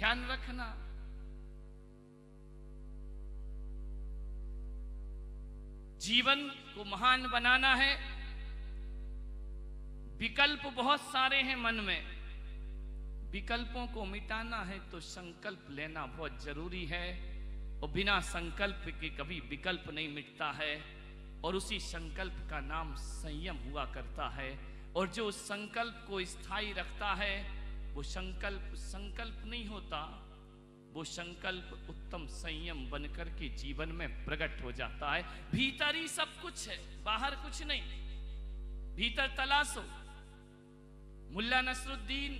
ध्यान रखना, जीवन को महान बनाना है। विकल्प बहुत सारे हैं मन में, विकल्पों को मिटाना है तो संकल्प लेना बहुत जरूरी है। और बिना संकल्प के कभी विकल्प नहीं मिटता है, और उसी संकल्प का नाम संयम हुआ करता है। और जो उस संकल्प को स्थायी रखता है वो संकल्प संकल्प नहीं होता, वो संकल्प उत्तम संयम बनकर के जीवन में प्रकट हो जाता है। भीतर ही सब कुछ है, बाहर कुछ नहीं, भीतर तलाशो। मुल्ला नसरुद्दीन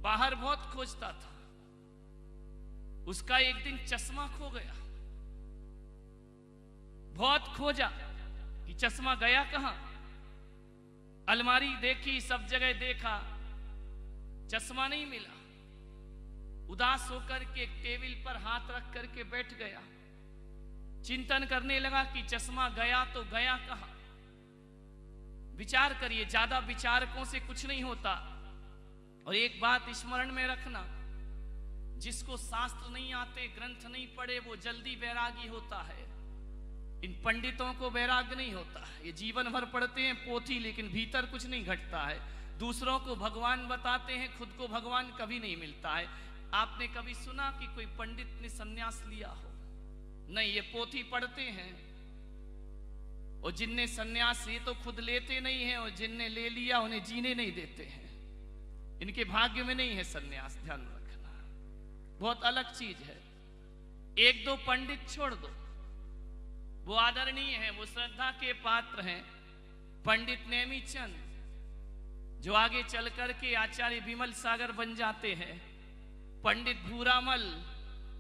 बाहर बहुत खोजता था, उसका एक दिन चश्मा खो गया। बहुत खोजा कि चश्मा गया कहां, अलमारी देखी, सब जगह देखा, चश्मा नहीं मिला। उदास होकर के एक टेबल पर हाथ रख करके बैठ गया, चिंतन करने लगा कि चश्मा गया तो गया कहां। विचार करिए, ज्यादा विचारकों से कुछ नहीं होता। और एक बात स्मरण में रखना, जिसको शास्त्र नहीं आते, ग्रंथ नहीं पढ़े, वो जल्दी वैरागी होता है। इन पंडितों को वैराग्य नहीं होता है, ये जीवन भर पढ़ते हैं पोथी, लेकिन भीतर कुछ नहीं घटता है। दूसरों को भगवान बताते हैं, खुद को भगवान कभी नहीं मिलता है। आपने कभी सुना कि कोई पंडित ने सन्यास लिया हो? नहीं, ये पोथी पढ़ते हैं। और जिनने सन्यास, ये तो खुद लेते नहीं है, और जिनने ले लिया उन्हें जीने नहीं देते हैं। इनके भाग्य में नहीं है सन्यास, ध्यान रखना, बहुत अलग चीज है। एक दो पंडित छोड़ दो, वो आदरणीय हैं, वो श्रद्धा के पात्र हैं। पंडित नेमीचंद जो आगे चल करके आचार्य विमल सागर बन जाते हैं, पंडित भूरामल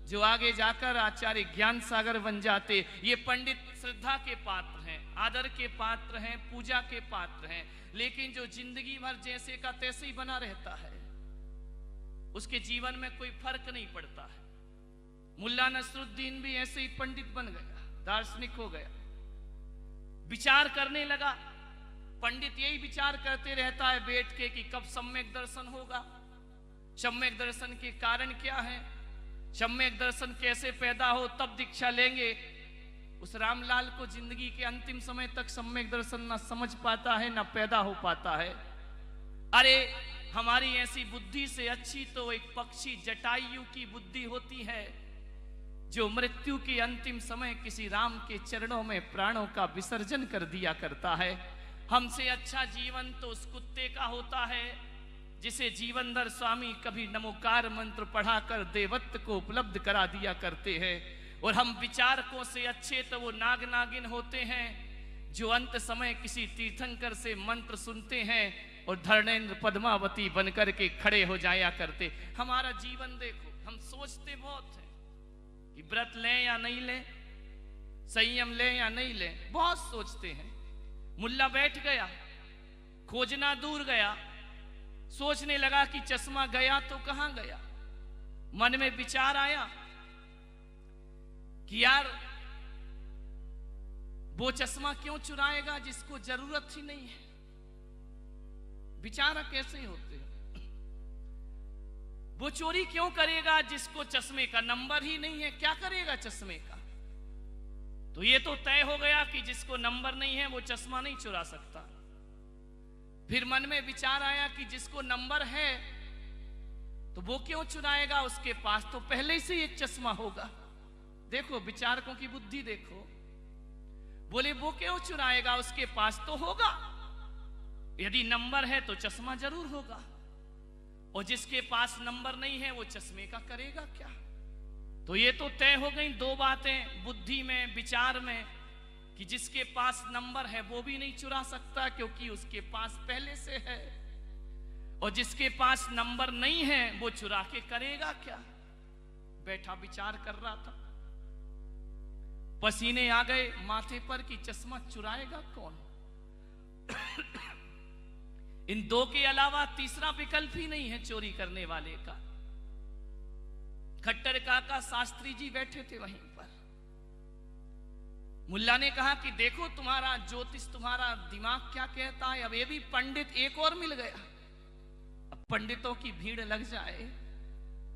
जो आगे जाकर आचार्य ज्ञान सागर बन जाते, ये पंडित श्रद्धा के पात्र हैं, आदर के पात्र हैं, पूजा के पात्र हैं। लेकिन जो जिंदगी भर जैसे का तैसे ही बना रहता है, उसके जीवन में कोई फर्क नहीं पड़ता है। मुल्ला नसरुद्दीन भी ऐसे ही पंडित बन गया, दार्शनिक हो गया, विचार करने लगा। पंडित यही विचार करते रहता है बैठ के कि कब सम्यक दर्शन होगा, सम्यक दर्शन के कारण क्या है, सम्यक दर्शन कैसे पैदा हो, तब दीक्षा लेंगे। उस रामलाल को जिंदगी के अंतिम समय तक सम्यक दर्शन ना समझ पाता है, ना पैदा हो पाता है। अरे हमारी ऐसी बुद्धि से अच्छी तो एक पक्षी जटायु की बुद्धि होती है, जो मृत्यु के अंतिम समय किसी राम के चरणों में प्राणों का विसर्जन कर दिया करता है। हमसे अच्छा जीवन तो उस कुत्ते का होता है, जिसे जीवनधर स्वामी कभी नमोकार मंत्र पढ़ाकर देवत्व को उपलब्ध करा दिया करते हैं। और हम विचारकों से अच्छे तो वो नाग नागिन होते हैं, जो अंत समय किसी तीर्थंकर से मंत्र सुनते हैं और धर्मेंद्र पद्मावती बनकर के खड़े हो जाया करते। हमारा जीवन देखो, हम सोचते बहुत हैं कि व्रत लें या नहीं लें, संयम लें या नहीं लें, बहुत सोचते हैं। मुल्ला बैठ गया, खोजना दूर गया, सोचने लगा कि चश्मा गया तो कहां गया। मन में विचार आया कि यार वो चश्मा क्यों चुराएगा जिसको जरूरत ही नहीं है। विचार कैसे होते हैं, वो चोरी क्यों करेगा जिसको चश्मे का नंबर ही नहीं है, क्या करेगा चश्मे का। तो ये तो तय हो गया कि जिसको नंबर नहीं है वो चश्मा नहीं चुरा सकता। फिर मन में विचार आया कि जिसको नंबर है तो वो क्यों चुराएगा, उसके पास तो पहले से एक चश्मा होगा। देखो विचारकों की बुद्धि देखो, बोले वो क्यों चुराएगा, उसके पास तो होगा। यदि नंबर है तो चश्मा जरूर होगा, और जिसके पास नंबर नहीं है वो चश्मे का करेगा क्या। तो ये तो तय हो गई दो बातें बुद्धि में, विचार में, कि जिसके पास नंबर है वो भी नहीं चुरा सकता क्योंकि उसके पास पहले से है, और जिसके पास नंबर नहीं है वो चुरा के करेगा क्या। बैठा विचार कर रहा था, पसीने आ गए माथे पर कि चश्मा चुराएगा कौन। इन दो के अलावा तीसरा विकल्प ही नहीं है चोरी करने वाले का। खट्टर काका शास्त्री जी बैठे थे वहीं पर। मुल्ला ने कहा कि देखो तुम्हारा ज्योतिष, तुम्हारा दिमाग क्या कहता है। अब ये भी पंडित एक और मिल गया। अब पंडितों की भीड़ लग जाए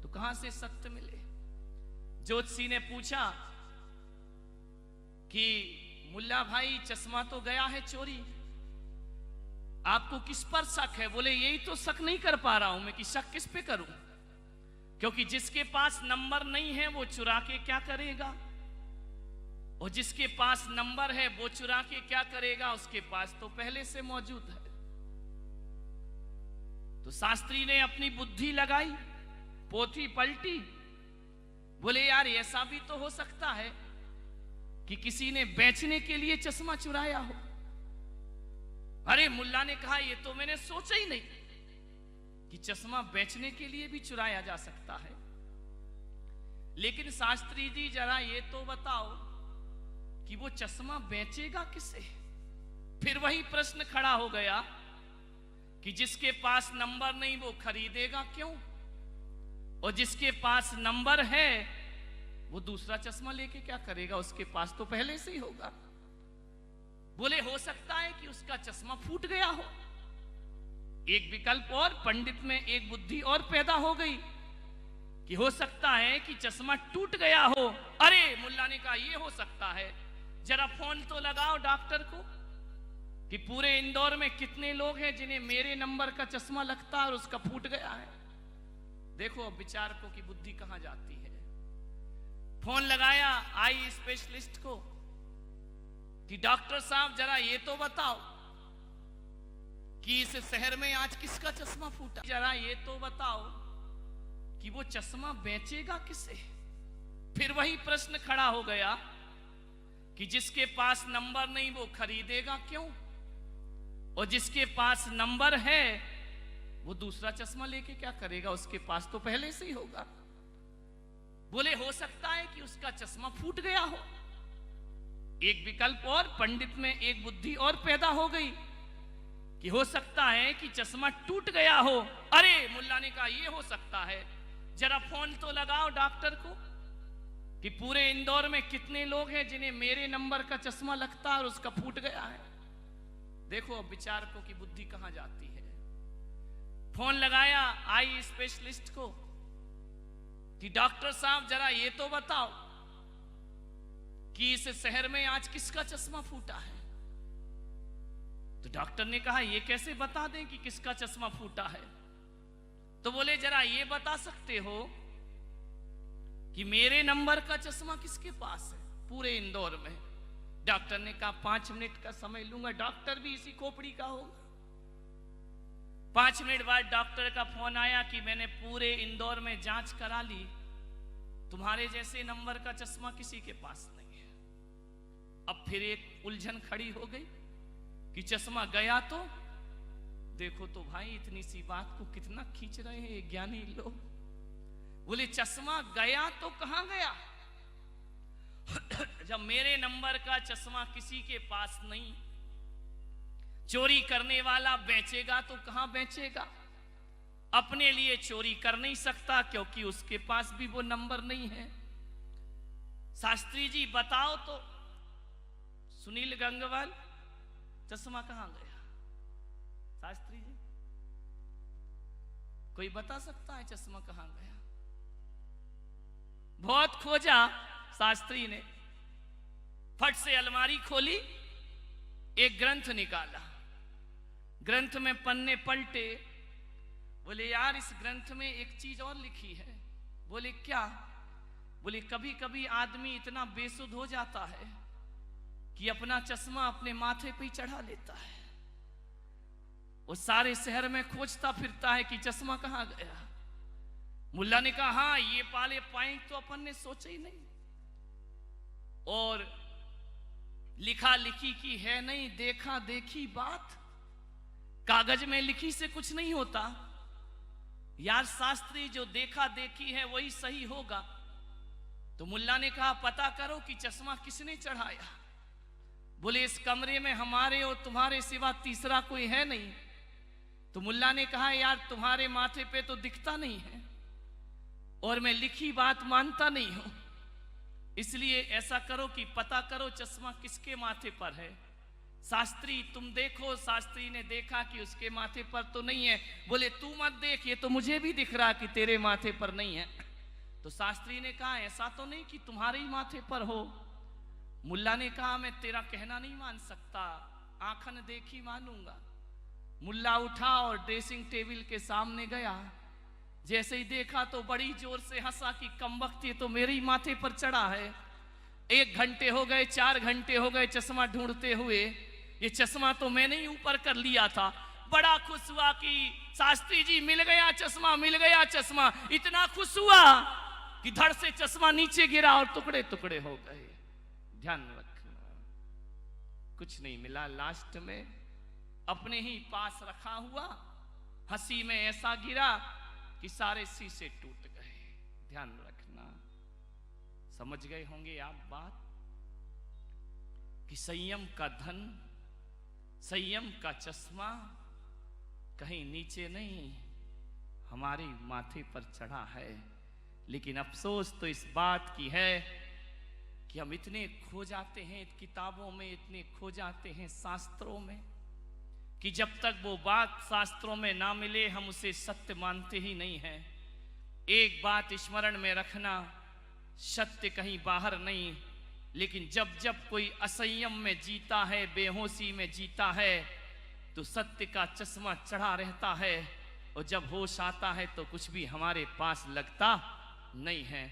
तो कहां से सत्य मिले? ज्योतिषी ने पूछा कि मुल्ला भाई चश्मा तो गया है चोरी, आपको किस पर शक है? बोले यही तो शक नहीं कर पा रहा हूं मैं कि शक किस पे करूं, क्योंकि जिसके पास नंबर नहीं है वो चुरा के क्या करेगा, और जिसके पास नंबर है वो चुरा के क्या करेगा? उसके पास तो पहले से मौजूद है। तो शास्त्री ने अपनी बुद्धि लगाई, पोथी पलटी, बोले यार ऐसा भी तो हो सकता है कि किसी ने बेचने के लिए चश्मा चुराया हो। अरे मुल्ला ने कहा ये तो मैंने सोचा ही नहीं कि चश्मा बेचने के लिए भी चुराया जा सकता है। लेकिन शास्त्री जी जरा ये तो बताओ कि वो चश्मा बेचेगा किसे? फिर वही प्रश्न खड़ा हो गया कि जिसके पास नंबर नहीं वो खरीदेगा क्यों, और जिसके पास नंबर है वो दूसरा चश्मा लेके क्या करेगा? उसके पास तो पहले से ही होगा। बोले हो सकता है कि उसका चश्मा फूट गया हो। एक विकल्प और, पंडित में एक बुद्धि और पैदा हो गई कि हो सकता है कि चश्मा टूट गया हो। अरे मुल्ला ने कहा ये हो सकता है, जरा फोन तो लगाओ डॉक्टर को कि पूरे इंदौर में कितने लोग हैं जिन्हें मेरे नंबर का चश्मा लगता है और उसका फूट गया है। देखो अब विचारकों की बुद्धि कहां जाती है। फोन लगाया आई स्पेशलिस्ट को कि डॉक्टर साहब जरा ये तो बताओ कि इस शहर में आज किसका चश्मा फूटा, जरा ये तो बताओ कि वो चश्मा बेचेगा किसे? फिर वही प्रश्न खड़ा हो गया कि जिसके पास नंबर नहीं वो खरीदेगा क्यों, और जिसके पास नंबर है वो दूसरा चश्मा लेके क्या करेगा? उसके पास तो पहले से ही होगा। बोले हो सकता है कि उसका चश्मा फूट गया हो। एक विकल्प और, पंडित में एक बुद्धि और पैदा हो गई कि हो सकता है कि चश्मा टूट गया हो। अरे मुल्ला ने कहा ये हो सकता है, जरा फोन तो लगाओ डॉक्टर को कि पूरे इंदौर में कितने लोग हैं जिन्हें मेरे नंबर का चश्मा लगता है और उसका फूट गया है। देखो अब विचारकों की बुद्धि कहां जाती है। फोन लगाया आई स्पेशलिस्ट को कि डॉक्टर साहब जरा ये तो बताओ कि इस शहर में आज किसका चश्मा फूटा है। तो डॉक्टर ने कहा ये कैसे बता दें कि किसका चश्मा फूटा है? तो बोले जरा ये बता सकते हो कि मेरे नंबर का चश्मा किसके पास है पूरे इंदौर में? डॉक्टर ने कहा 5 मिनट का समय लूंगा। डॉक्टर भी इसी खोपड़ी का होगा। 5 मिनट बाद डॉक्टर का फोन आया कि मैंने पूरे इंदौर में जांच करा ली, तुम्हारे जैसे नंबर का चश्मा किसी के पास नहीं है। अब फिर एक उलझन खड़ी हो गई कि चश्मा गया तो देखो तो भाई इतनी सी बात को कितना खींच रहे हैं ज्ञानी लोग। बोले चश्मा गया तो कहां गया? जब मेरे नंबर का चश्मा किसी के पास नहीं, चोरी करने वाला बेचेगा तो कहां बेचेगा? अपने लिए चोरी कर नहीं सकता क्योंकि उसके पास भी वो नंबर नहीं है। शास्त्री जी बताओ तो सुनील गंगवाल चश्मा कहां गया? शास्त्री जी कोई बता सकता है चश्मा कहां गया? बहुत खोजा शास्त्री ने, फट से अलमारी खोली, एक ग्रंथ निकाला, ग्रंथ में पन्ने पलटे। बोले यार इस ग्रंथ में एक चीज और लिखी है। बोले क्या? बोले कभी कभी आदमी इतना बेसुध हो जाता है कि अपना चश्मा अपने माथे पे ही चढ़ा लेता है। वो सारे शहर में खोजता फिरता है कि चश्मा कहां गया। मुल्ला ने कहा हाँ ये पाले पॉइंट तो अपन ने सोचा ही नहीं, और लिखा लिखी की है नहीं, देखा देखी बात। कागज में लिखी से कुछ नहीं होता यार। शास्त्री जो देखा देखी है वही सही होगा। तो मुल्ला ने कहा पता करो कि चश्मा किसने चढ़ाया। बोले इस कमरे में हमारे और तुम्हारे सिवा तीसरा कोई है नहीं। तो मुल्ला ने कहा यार तुम्हारे माथे पे तो दिखता नहीं है और मैं लिखी बात मानता नहीं हूं, इसलिए ऐसा करो कि पता करो चश्मा किसके माथे पर है। शास्त्री तुम देखो। शास्त्री ने देखा कि उसके माथे पर तो नहीं है। बोले तू मत देख, ये तो मुझे भी दिख रहा कि तेरे माथे पर नहीं है। तो शास्त्री ने कहा ऐसा तो नहीं कि तुम्हारे ही माथे पर हो। मुल्ला ने कहा मैं तेरा कहना नहीं मान सकता, आंखन देखी मानूंगा। मुल्ला उठा और ड्रेसिंग टेबल के सामने गया। जैसे ही देखा तो बड़ी जोर से हंसा कि कमबख्त ये तो मेरे ही माथे पर चढ़ा है। 1 घंटे हो गए, 4 घंटे हो गए चश्मा ढूंढते हुए, ये चश्मा तो मैंने ही ऊपर कर लिया था। बड़ा खुश हुआ कि शास्त्री जी मिल गया चश्मा, मिल गया चश्मा। इतना खुश हुआ कि धड़ से चश्मा नीचे गिरा और टुकड़े टुकड़े हो गए। ध्यान रखना, कुछ नहीं मिला। लास्ट में अपने ही पास रखा हुआ हंसी में ऐसा गिरा कि सारे शीशे टूट गए। ध्यान रखना, समझ गए होंगे आप बात कि संयम का धन, संयम का चश्मा कहीं नीचे नहीं हमारे माथे पर चढ़ा है। लेकिन अफसोस तो इस बात की है कि हम इतने खो जाते हैं किताबों में, इतने खो जाते हैं शास्त्रों में, कि जब तक वो बात शास्त्रों में ना मिले हम उसे सत्य मानते ही नहीं हैं। एक बात स्मरण में रखना, सत्य कहीं बाहर नहीं, लेकिन जब जब कोई असंयम में जीता है, बेहोशी में जीता है, तो सत्य का चश्मा चढ़ा रहता है। और जब होश आता है तो कुछ भी हमारे पास लगता नहीं है।